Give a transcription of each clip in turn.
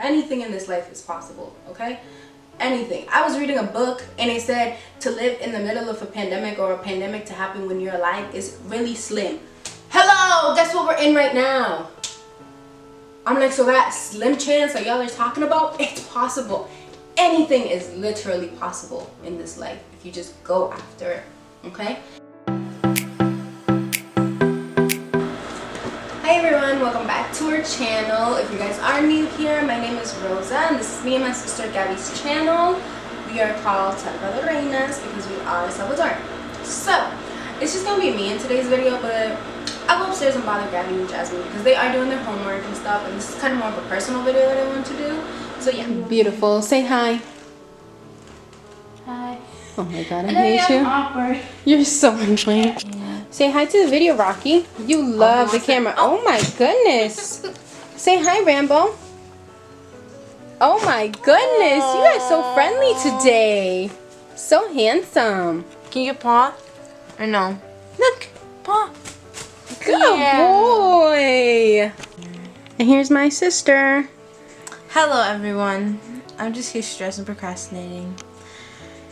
Anything in this life is possible, okay? Anything. I was reading a book and it said to live in the middle of a pandemic or a pandemic to happen when you're alive is really slim. Hello, guess what we're in right now? I'm like, so that slim chance that y'all are talking about, it's possible. Anything is literally possible in this life if you just go after it, okay? Hi everyone, welcome back to our channel. If you guys are new here, my name is Rosa and this is me and my sister Gavy's channel. We are called salvadoreinas because we are Salvador. So, it's just gonna be me in today's video, but I'll go upstairs and bother Gavy and Jasmine because they are doing their homework and stuff, and this is kind of more of a personal video that I want to do. So yeah. Beautiful. Say hi. Hi. Oh my god, I hate you. Awkward. You're so annoying. Say hi to the video, Rocky. You love the camera. Oh my goodness. Say hi, Rambo. Oh my goodness. You guys are so friendly today. So handsome. Can you paw? Or no? Look. Paw. Good boy. And here's my sister. Hello everyone. I'm just here stressed and procrastinating.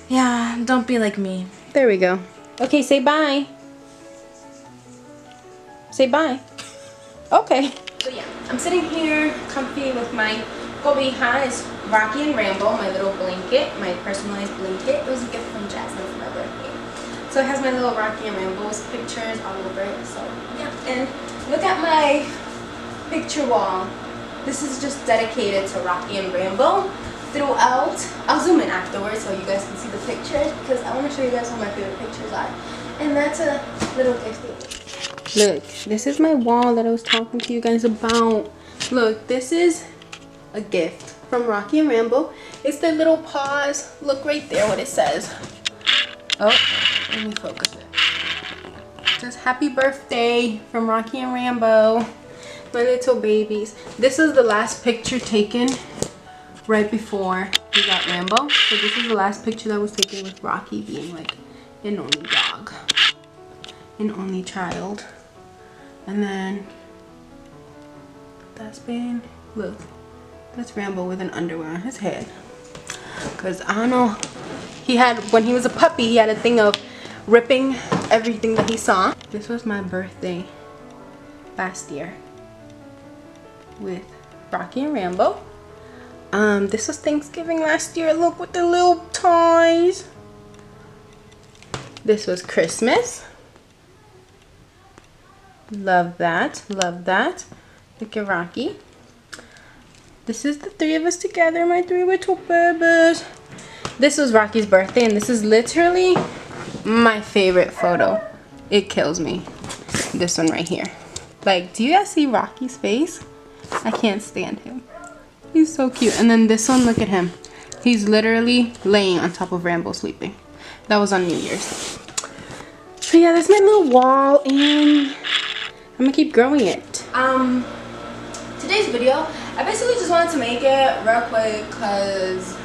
Yeah, don't be like me. There we go. Okay, say bye. Say bye. Okay. So yeah, I'm sitting here comfy with my cobijas, Rocky and Rambo, my little blanket, my personalized blanket. It was a gift from Jasmine for my birthday. So it has my little Rocky and Rambo's pictures all over it. So yeah, and look at my picture wall. This is just dedicated to Rocky and Rambo throughout. I'll zoom in afterwards so you guys can see the pictures because I want to show you guys what my favorite pictures are. And that's a little gift. Look, this is my wall that I was talking to you guys about. Look, this is a gift from Rocky and Rambo. It's their little paws. Look right there what it says. Oh, let me focus it. It says happy birthday from Rocky and Rambo. My little babies. This is the last picture taken right before we got Rambo. So this is the last picture that was taken with Rocky being like an only dog. An only child. And then that's been, look, that's Rambo with an underwear on his head. Cause I don't know, he had, when he was a puppy, he had a thing of ripping everything that he saw. This was my birthday last year with Rocky and Rambo. This was Thanksgiving last year. Look with the little toys. This was Christmas. Love that. Love that. Look at Rocky. This is the three of us together. My three little babies. This was Rocky's birthday. And this is literally my favorite photo. It kills me. This one right here. Like, do you guys see Rocky's face? I can't stand him. He's so cute. And then this one, look at him. He's literally laying on top of Rambo sleeping. That was on New Year's. So yeah, that's my little wall and I'm gonna keep growing it. Today's video, I basically just wanted to make it real quick because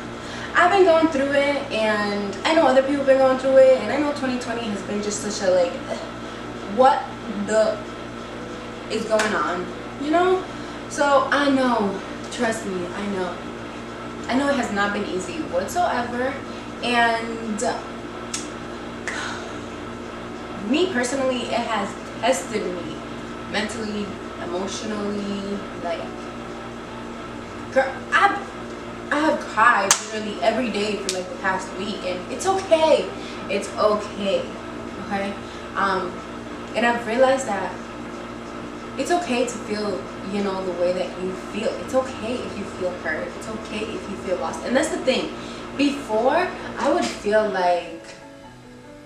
I've been going through it and I know other people have been going through it and I know 2020 has been just such a like, what the is going on, you know? So I know, trust me, I know it has not been easy whatsoever, and me personally, it has tested me mentally, emotionally. Like, girl, I have cried literally every day for like the past week, and it's okay. It's okay. Okay. And I've realized that it's okay to feel, you know, the way that you feel. It's okay if you feel hurt. It's okay if you feel lost. And that's the thing. Before, I would feel like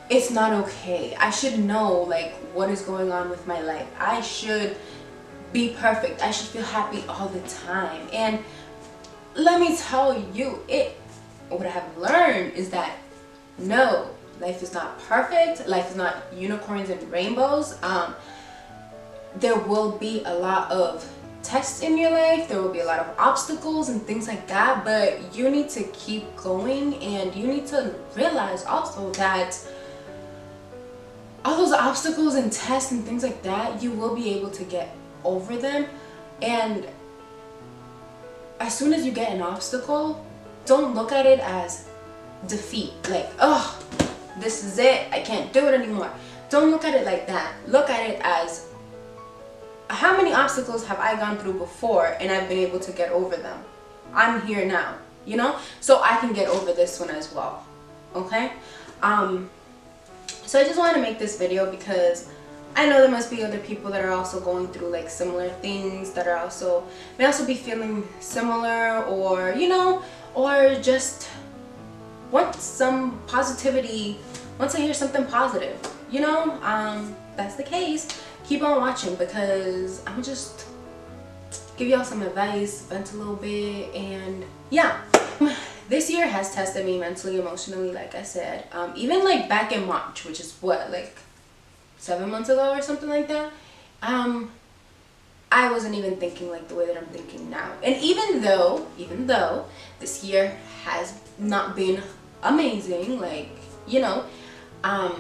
it's not okay. I should know like what is going on with my life. I should be perfect. I should feel happy all the time. And let me tell you, what I have learned is that no, life is not perfect. Life is not unicorns and rainbows. There will be a lot of tests in your life. There will be a lot of obstacles and things like that, but you need to keep going, and you need to realize also that all those obstacles and tests and things like that, you will be able to get over them. And as soon as you get an obstacle, don't look at it as defeat. Like, oh, this is it, I can't do it anymore. Don't look at it like that. Look at it as, how many obstacles have I gone through before and I've been able to get over them? I'm here now, you know? So I can get over this one as well, okay? So I just wanted to make this video because I know there must be other people that are also going through like similar things, that are also, may also be feeling similar, or, you know, or just want some positivity, want to hear something positive, you know? That's the case. Keep on watching, because I'm just give y'all some advice, vent a little bit, and yeah. This year has tested me mentally, emotionally, like I said. Even like back in March, which is what, like 7 months ago or something like that, I wasn't even thinking like the way that I'm thinking now. And even though this year has not been amazing, like, you know, I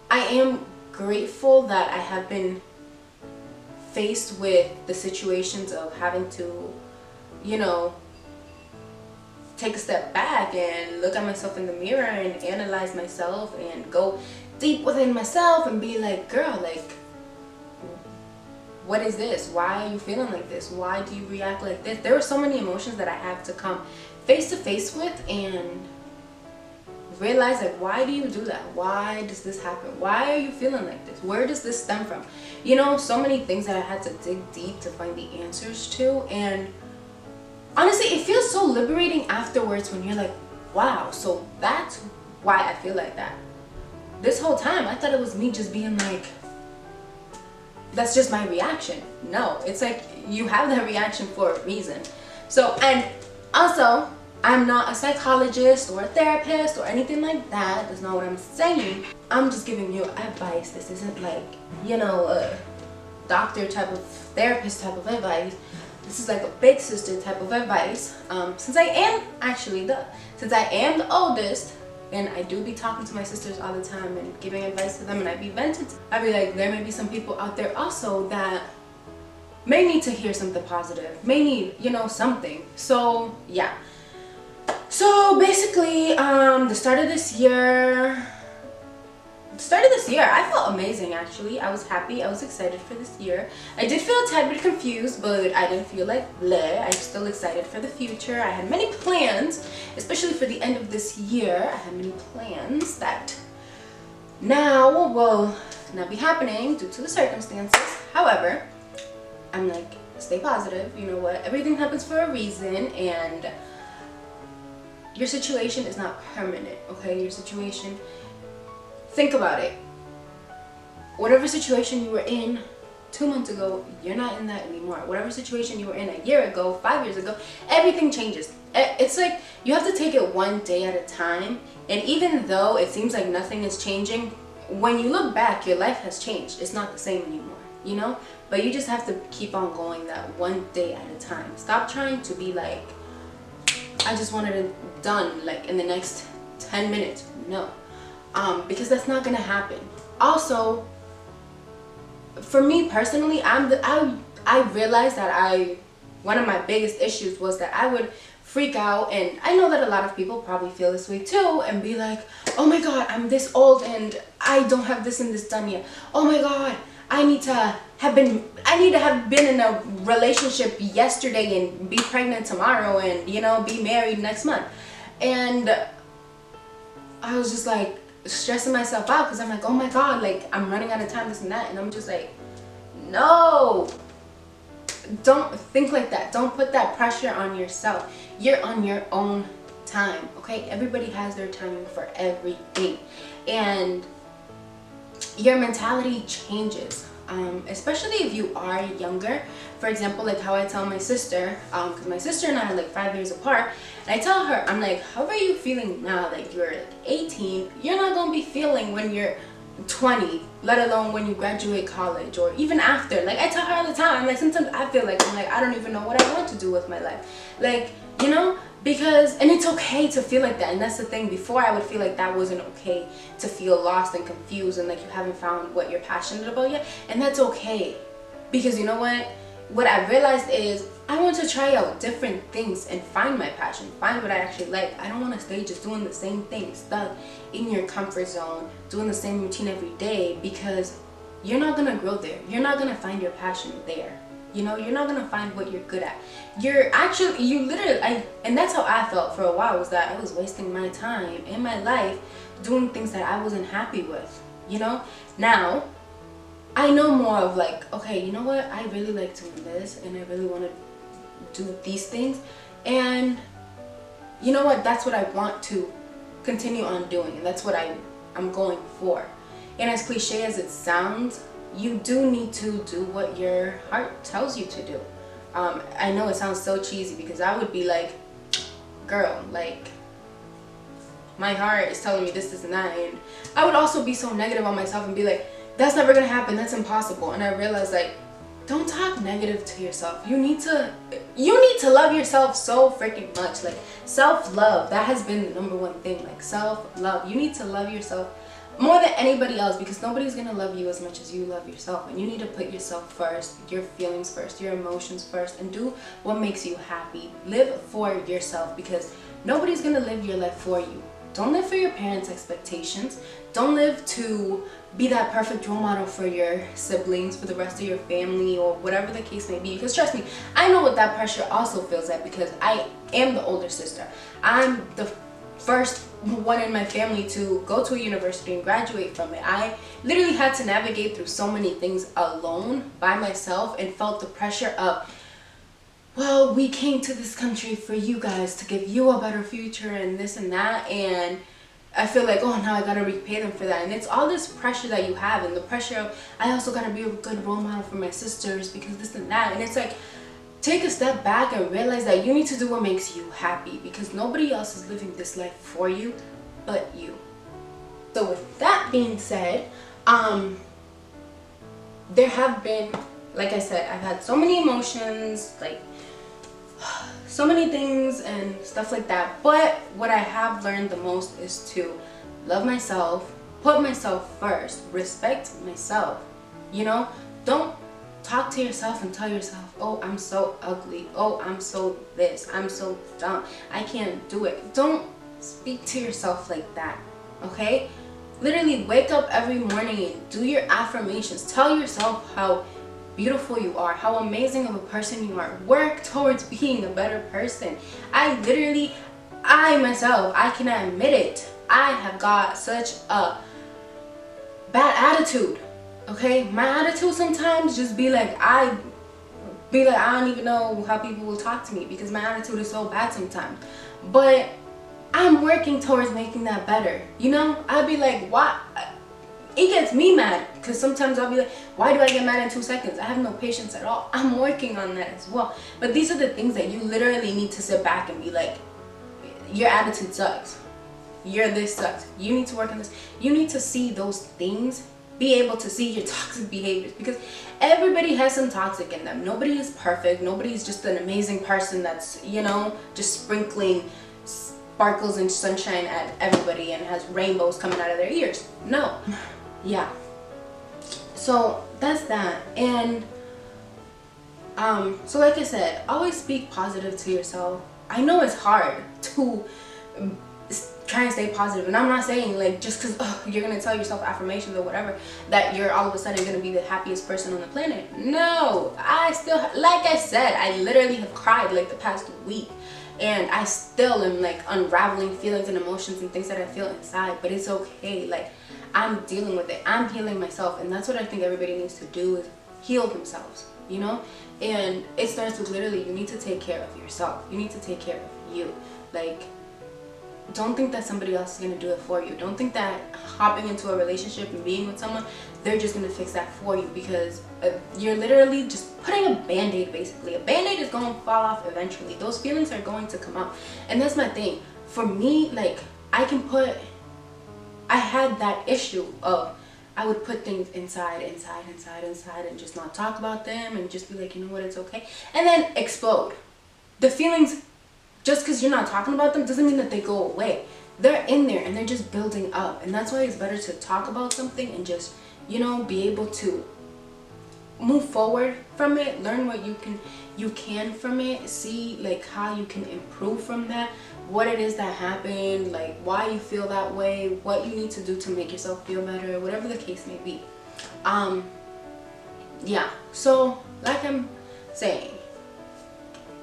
am grateful that I have been faced with the situations of having to, you know, take a step back and look at myself in the mirror and analyze myself and go deep within myself and be like, girl, like, what is this? Why are you feeling like this? Why do you react like this? There were so many emotions that I had to come face to face with and realize, like, why do you do that? Why does this happen? Why are you feeling like this? Where does this stem from? You know, so many things that I had to dig deep to find the answers to. And honestly, it feels so liberating afterwards when you're like, wow, so that's why I feel like that. This whole time I thought it was me just being like, that's just my reaction. No, it's like you have that reaction for a reason. So, and also, I'm not a psychologist or a therapist or anything like that. That's not what I'm saying. I'm just giving you advice. This isn't like, you know, a doctor type of, therapist type of advice. This is like a big sister type of advice. Since I am the oldest, and I do be talking to my sisters all the time and giving advice to them, and I be venting, I be like, there may be some people out there also that may need to hear something positive, may need, you know, something. So yeah. So basically, the start of this year, I felt amazing actually. I was happy, I was excited for this year. I did feel a tad bit confused, but I didn't feel like bleh. I'm still excited for the future. I had many plans, especially for the end of this year. I had many plans that now will not be happening due to the circumstances. However, I'm like, stay positive. You know what? Everything happens for a reason, and your situation is not permanent, okay? Your situation, think about it. Whatever situation you were in 2 months ago, you're not in that anymore. Whatever situation you were in a year ago, 5 years ago, everything changes. It's like you have to take it one day at a time. And even though it seems like nothing is changing, when you look back, your life has changed. It's not the same anymore, you know? But you just have to keep on going that one day at a time. Stop trying to be like, I just wanted it done like in the next 10 minutes. No, because that's not gonna happen. Also, for me personally, I realized that one of my biggest issues was that I would freak out, and I know that a lot of people probably feel this way too, and be like, oh my god, I'm this old and I don't have this and this done yet. Oh my god, I need to have been in a relationship yesterday and be pregnant tomorrow and, you know, be married next month. And I was just like stressing myself out because I'm like, oh my god, like I'm running out of time, this and that. And I'm just like, no, don't think like that. Don't put that pressure on yourself. You're on your own time, okay? Everybody has their timing for everything, and your mentality changes, especially if you are younger. For example, like how I tell my sister, because my sister and I are like 5 years apart, and I tell her, I'm like, how are you feeling now that you're like 18? You're not gonna be feeling when you're 20, let alone when you graduate college or even after. Like I tell her all the time, I'm like, sometimes I feel like I don't even know what I want to do with my life, like, you know, because, and it's okay to feel like that. And that's the thing, before I would feel like that wasn't okay, to feel lost and confused and like you haven't found what you're passionate about yet. And that's okay, because you know what, what I realized is I want to try out different things and find my passion, find what I actually like. I don't want to stay just doing the same thing, stuck in your comfort zone, doing the same routine every day, because you're not going to grow there. You're not going to find your passion there. You know, you're not going to find what you're good at. And that's how I felt for a while, was that I was wasting my time and my life doing things that I wasn't happy with, you know? Now, I know more of like, okay, you know what? I really like doing this and I really want to do these things. And you know what? That's what I want to continue on doing. And that's what I'm going for. And as cliche as it sounds, you do need to do what your heart tells you to do. I know it sounds so cheesy, because I would be like, girl, like, my heart is telling me this, and that. And I would also be so negative on myself and be like, that's never gonna happen, that's impossible. And I realized, like, don't talk negative to yourself. You need to love yourself so freaking much. Like, self-love, that has been the #1 thing. Like, self-love. You need to love yourself more than anybody else, because nobody's gonna love you as much as you love yourself. And you need to put yourself first, your feelings first, your emotions first, and do what makes you happy. Live for yourself, because nobody's gonna live your life for you. Don't live for your parents' expectations. Don't live to be that perfect role model for your siblings, for the rest of your family, or whatever the case may be. Because trust me, I know what that pressure also feels like, because I am the older sister. I'm the first one in my family to go to a university and graduate from it. I literally had to navigate through so many things alone, by myself, and felt the pressure of, well, we came to this country for you guys, to give you a better future and this and that. And I feel like, oh, now I gotta repay them for that. And it's all this pressure that you have, and the pressure of, I also gotta be a good role model for my sisters because this and that. And it's like, take a step back and realize that you need to do what makes you happy, because nobody else is living this life for you but you. So with that being said, there have been, like I said, I've had so many emotions, like so many things and stuff like that. But what I have learned the most is to love myself, put myself first, respect myself. You know, don't talk to yourself and tell yourself, oh, I'm so ugly, oh, I'm so this, I'm so dumb, I can't do it. Don't speak to yourself like that, okay? Literally wake up every morning and do your affirmations. Tell yourself how beautiful you are, how amazing of a person you are. Work towards being a better person. I myself, I can admit it, I have got such a bad attitude. Okay, my attitude sometimes just be like, I don't even know how people will talk to me, because my attitude is so bad sometimes. But I'm working towards making that better. You know, I'd be like, why? It gets me mad, because sometimes I'll be like, why do I get mad in 2 seconds? I have no patience at all. I'm working on that as well. But these are the things that you literally need to sit back and be like, your attitude sucks. This sucks. You need to work on this. You need to see those things, be able to see your toxic behaviors, because everybody has some toxic in them. Nobody is perfect. Nobody is just an amazing person that's, you know, just sprinkling sparkles and sunshine at everybody and has rainbows coming out of their ears. No. Yeah. So that's that. And so like I said, always speak positive to yourself. I know it's hard to try and stay positive, and I'm not saying like just because you're gonna tell yourself affirmations or whatever that you're all of a sudden gonna be the happiest person on the planet. No, I still, like I said, I literally have cried like the past week, and I still am like unraveling feelings and emotions and things that I feel inside. But it's okay. Like, I'm dealing with it. I'm healing myself, and that's what I think everybody needs to do, is heal themselves, you know. And it starts with literally, you need to take care of yourself. You need to take care of you. Like, don't think that somebody else is going to do it for you. Don't think that hopping into a relationship and being with someone, they're just going to fix that for you, because you're literally just putting a band-aid, basically. A band-aid is going to fall off eventually. Those feelings are going to come out. And that's my thing. For me, like, I had that issue of, I would put things inside and just not talk about them and just be like, you know what, it's okay. And then explode. The feelings, just because you're not talking about them doesn't mean that they go away. They're in there and they're just building up. And that's why it's better to talk about something and just, you know, be able to move forward from it, learn what you can from it, see like how you can improve from that, what it is that happened, like why you feel that way, what you need to do to make yourself feel better, whatever the case may be. Yeah, so like I'm saying,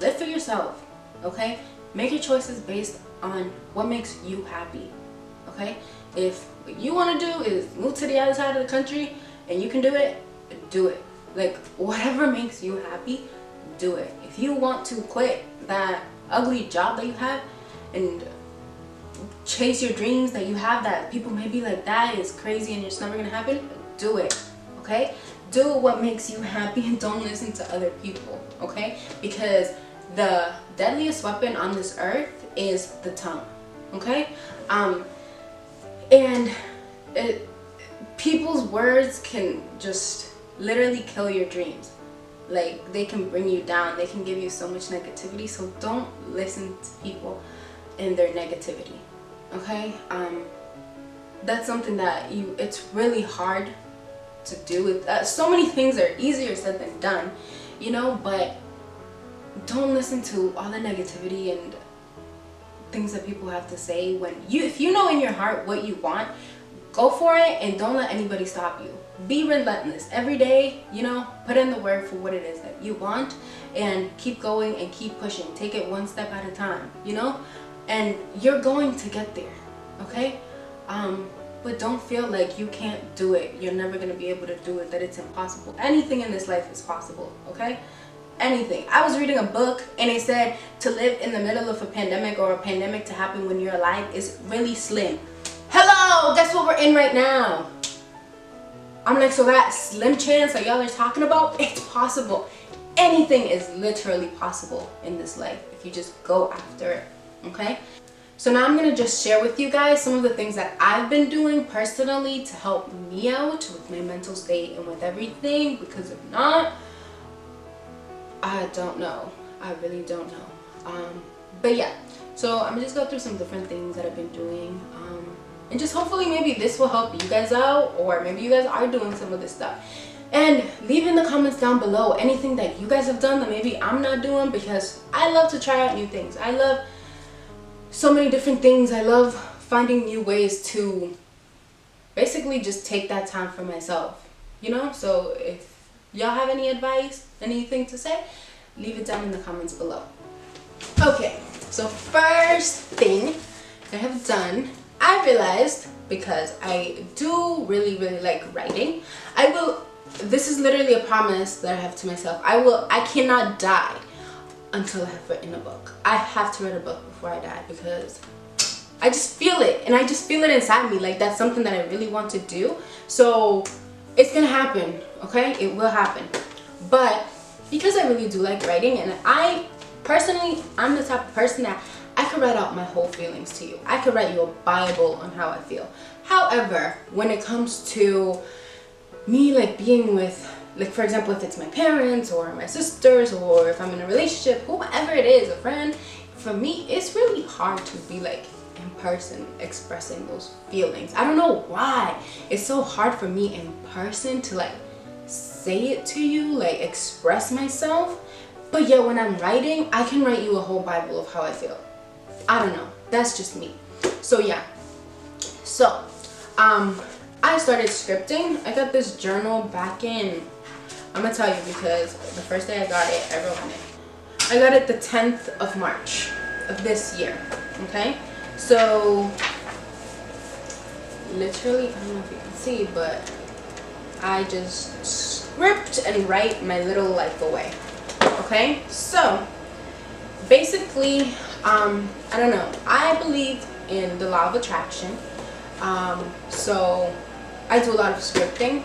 live for yourself, okay? Make your choices based on what makes you happy, okay? If what you want to do is move to the other side of the country and you can do it, do it. Like, whatever makes you happy, do it. If you want to quit that ugly job that you have and chase your dreams that you have that people may be like, that is crazy and it's never gonna happen, do it, okay? Do what makes you happy and don't listen to other people, okay? Because the deadliest weapon on this earth is the tongue, okay? People's words can just literally kill your dreams. Like, they can bring you down, they can give you so much negativity. So don't listen to people and their negativity, okay? That's something that it's really hard to do. So many things are easier said than done, you know, but don't listen to all the negativity and things that people have to say. If you know in your heart what you want, go for it and don't let anybody stop you. Be relentless every day, you know, put in the work for what it is that you want and keep going and keep pushing. Take it one step at a time, you know, and you're going to get there, okay? But don't feel like you can't do it, you're never going to be able to do it, that it's impossible. Anything in this life is possible, okay? Anything. I was reading a book and it said to live in the middle of a pandemic or a pandemic to happen when you're alive is really slim. Hello, guess what we're in right now? I'm like, so that slim chance that y'all are talking about, it's possible. Anything is literally possible in this life if you just go after it, okay? So now I'm gonna just share with you guys some of the things that I've been doing personally to help me out with my mental state and with everything, because if not, I don't know. I really don't know. But yeah, so I'm gonna just go through some different things that I've been doing. And just hopefully maybe this will help you guys out, or maybe you guys are doing some of this stuff. And leave in the comments down below anything that you guys have done that maybe I'm not doing, because I love to try out new things. I love so many different things. I love finding new ways to basically just take that time for myself, you know? So if y'all have any advice, anything to say, leave it down in the comments below. Okay, so first thing I have done, I realized, because I do really like writing, this is literally a promise that I have to myself. I cannot die until I have written a book. I have to write a book before I die, because I just feel it, and I just feel it inside me, like that's something that I really want to do. So it's gonna happen, okay? It will happen. But because I really do like writing, and I'm the type of person that I could write out my whole feelings to you. I could write you a Bible on how I feel. However, when it comes to me like being with, like for example, if it's my parents or my sisters, or if I'm in a relationship, whoever it is, a friend, for me it's really hard to be like in person expressing those feelings. I don't know why. It's so hard for me in person to like say it to you, like express myself. But yeah, when I'm writing, I can write you a whole Bible of how I feel. I don't know, that's just me. So yeah, so I started scripting. I got this journal back in, I'm gonna tell you, because the first day I got it, I wrote on it. I got it the 10th of March of this year, okay? So literally, I don't know if you can see, but I just script and write my little life away, okay? So basically, I don't know, I believe in the law of attraction. So I do a lot of scripting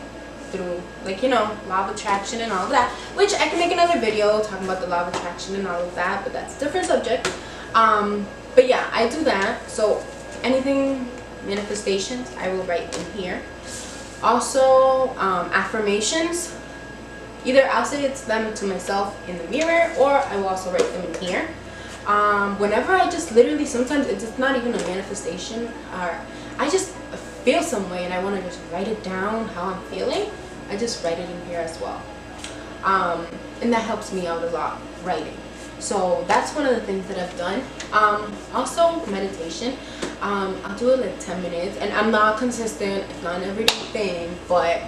through, like, you know, law of attraction and all of that, which I can make another video talking about the law of attraction and all of that, but that's a different subject. But yeah, I do that. So anything manifestations, I will write in here. Also, affirmations, either I'll say it's them to myself in the mirror, or I will also write them in here. Whenever I just literally, sometimes it's not even a manifestation, or I just feel some way and I want to just write it down how I'm feeling, I just write it in here as well. And that helps me out a lot, writing. So that's one of the things that I've done. Also meditation. I'll do it like 10 minutes, and I'm not consistent. It's not an everyday thing, but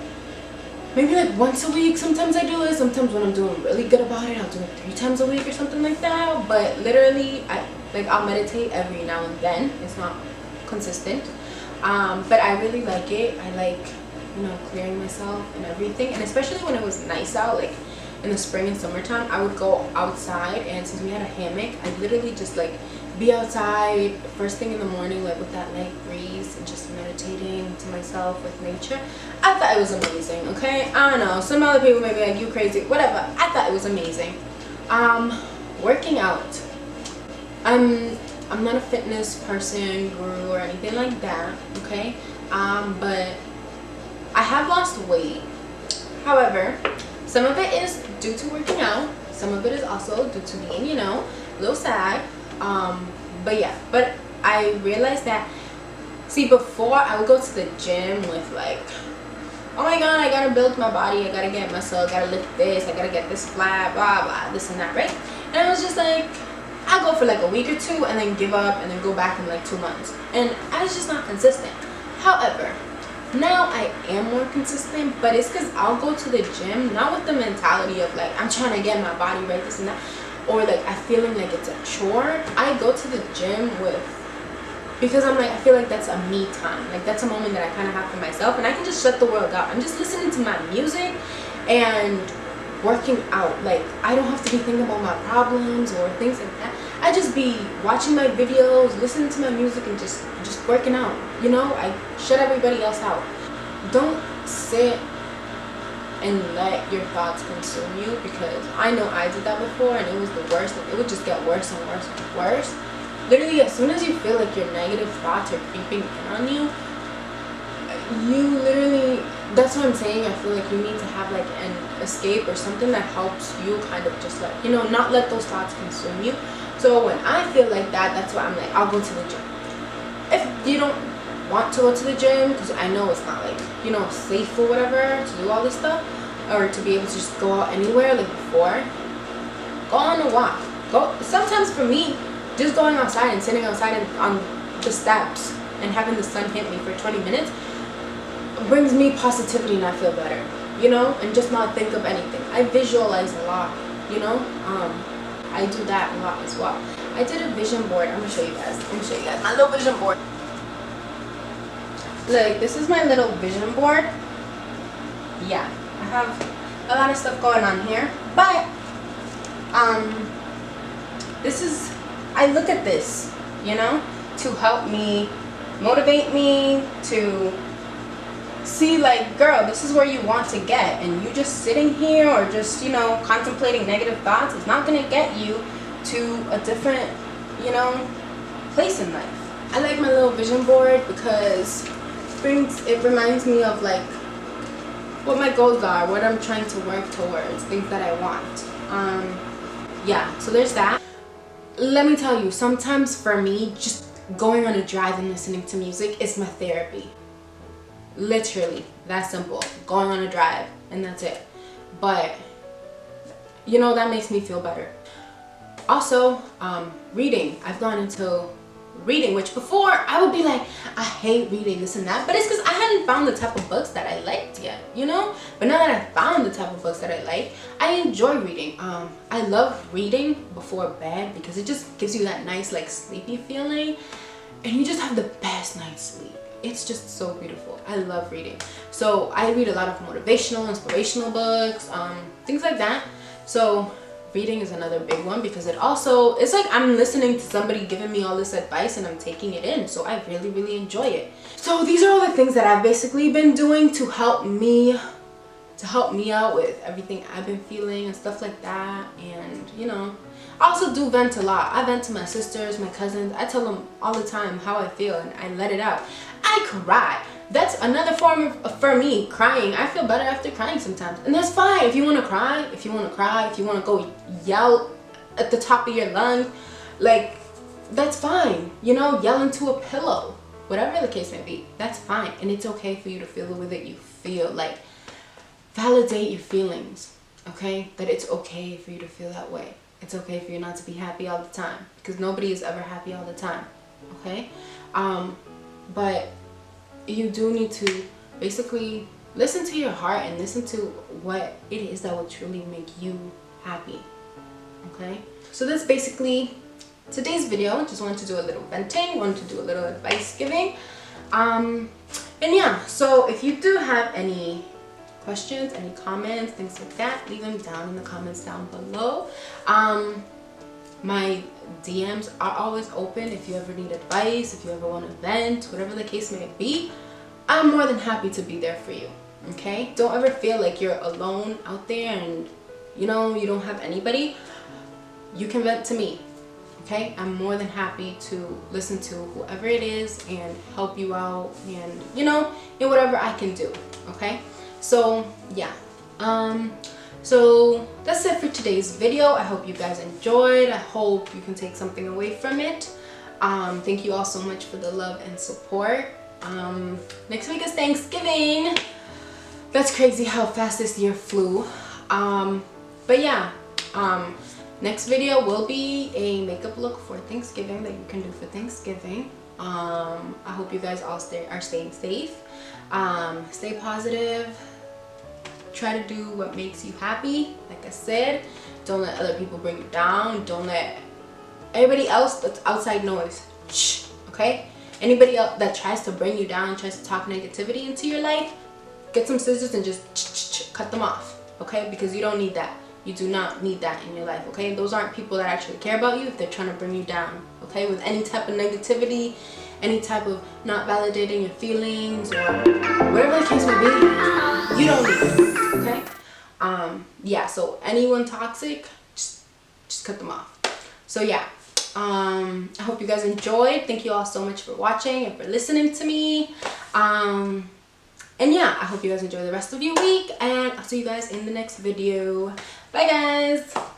maybe like once a week. Sometimes I do it. Sometimes when I'm doing really good about it, I'll do it 3 times a week or something like that. But literally, I'll meditate every now and then. It's not consistent, but I really like it. I like, you know, clearing myself and everything, and especially when it was nice out, like in the spring and summertime, I would go outside, and since we had a hammock, I'd literally just like be outside first thing in the morning, like with that light breeze, and just meditating to myself with nature. I thought it was amazing. Okay, I don't know, some other people may be like, you crazy, whatever. I thought it was amazing. Working out, I'm not a fitness person, guru, or anything like that, okay, but I have lost weight. However, some of it is due to working out, some of it is also due to being, you know, a little sad. But yeah, but I realized that, see, before I would go to the gym with like, oh my god, I gotta build my body, I gotta get muscle, I gotta lift this, I gotta get this flat, blah blah, this and that, right? And I was just like, I'll go for like a week or two and then give up and then go back in like 2 months, and I was just not consistent. However, now I am more consistent, but it's because I'll go to the gym not with the mentality of like, I'm trying to get my body right, this and that, or like I feeling like it's a chore. I go to the gym because I'm like, I feel like that's a me time, like that's a moment that I kind of have for myself, and I can just shut the world out. I'm just listening to my music and working out. Like I don't have to be thinking about my problems or things like that. I just be watching my videos, listening to my music, and just working out, you know. I shut everybody else out. Don't sit and let your thoughts consume you, because I know I did that before, and it was the worst. Like, it would just get worse and worse and worse. Literally, as soon as you feel like your negative thoughts are creeping in on you, you literally, that's what I'm saying, I feel like you need to have like an escape or something that helps you kind of just like, you know, not let those thoughts consume you. So when I feel like that, that's why I'm like, I'll go to the gym. If you don't want to go to the gym, because I know it's not like, you know, safe or whatever to do all this stuff, or to be able to just go out anywhere like before, go on a walk. Go. Sometimes for me, just going outside and sitting outside and on the steps and having the sun hit me for 20 minutes brings me positivity, and I feel better, you know, and just not think of anything. I visualize a lot, you know. I do that a lot as well. I did a vision board. I'm gonna show you guys. My little vision board. Look, this is my little vision board. Yeah, I have a lot of stuff going on here, but this is, I look at this, you know, to help me, motivate me, to see like, girl, this is where you want to get, and you just sitting here or just, you know, contemplating negative thoughts is not going to get you to a different, you know, place in life. I like my little vision board because it reminds me of like what my goals are, what I'm trying to work towards, things that I want. Yeah, so there's that. Let me tell you, sometimes for me, just going on a drive and listening to music is my therapy. Literally, that simple. Going on a drive and that's it. But you know, that makes me feel better. Also, reading. I've gone into reading, which before I would be like, I hate reading, this and that, but it's because I hadn't found the type of books that I liked yet, you know. But now that I found the type of books that I like, I enjoy reading. I love reading before bed because it just gives you that nice like sleepy feeling, and you just have the best night's sleep. It's just so beautiful. I love reading. So I read a lot of motivational, inspirational books, things like that. So reading is another big one because it also, it's like I'm listening to somebody giving me all this advice and I'm taking it in. So I really, really enjoy it. So these are all the things that I've basically been doing to help me out with everything I've been feeling and stuff like that. And you know, I also do vent a lot. I vent to my sisters, my cousins. I tell them all the time how I feel and I let it out. I cry. That's another form of, for me, crying. I feel better after crying sometimes. And that's fine. If you want to cry, if you want to cry, if you want to go yell at the top of your lungs, like, that's fine. You know, yell into a pillow. Whatever the case may be, that's fine. And it's okay for you to feel the way that you feel. Like, validate your feelings. okay? That it's okay for you to feel that way. It's okay for you not to be happy all the time, because nobody is ever happy all the time, okay? But you do need to basically listen to your heart and listen to what it is that will truly make you happy, okay? So that's basically today's video. Just wanted to do a little venting, wanted to do a little advice giving. And yeah, so if you do have any questions, any comments, things like that, leave them down in the comments down below. My DMs are always open if you ever need advice, if you ever want to vent, whatever the case may be. I'm more than happy to be there for you, okay? Don't ever feel like you're alone out there and you know you don't have anybody. You can vent to me, okay? I'm more than happy to listen to whoever it is and help you out, and you know, in whatever I can do, okay? So yeah, so that's it for today's video. I hope you guys enjoyed. I hope you can take something away from it. Thank you all so much for the love and support. Next week is Thanksgiving. That's crazy how fast this year flew. But yeah, next video will be a makeup look for Thanksgiving that you can do for Thanksgiving. I hope you guys all are staying safe. Stay positive. Try to do what makes you happy. Like I said, don't let other people bring you down. Don't let everybody else that's outside noise. Shh, okay? Anybody else that tries to bring you down, tries to talk negativity into your life, get some scissors and just cut them off, okay? Because you don't need that. You do not need that in your life, okay? Those aren't people that actually care about you if they're trying to bring you down, okay? With any type of negativity, any type of not validating your feelings, or whatever the case may be, you don't need it, okay? Yeah, so anyone toxic, just cut them off. So yeah, I hope you guys enjoyed. Thank you all so much for watching and for listening to me. And yeah, I hope you guys enjoy the rest of your week, and I'll see you guys in the next video. Bye guys.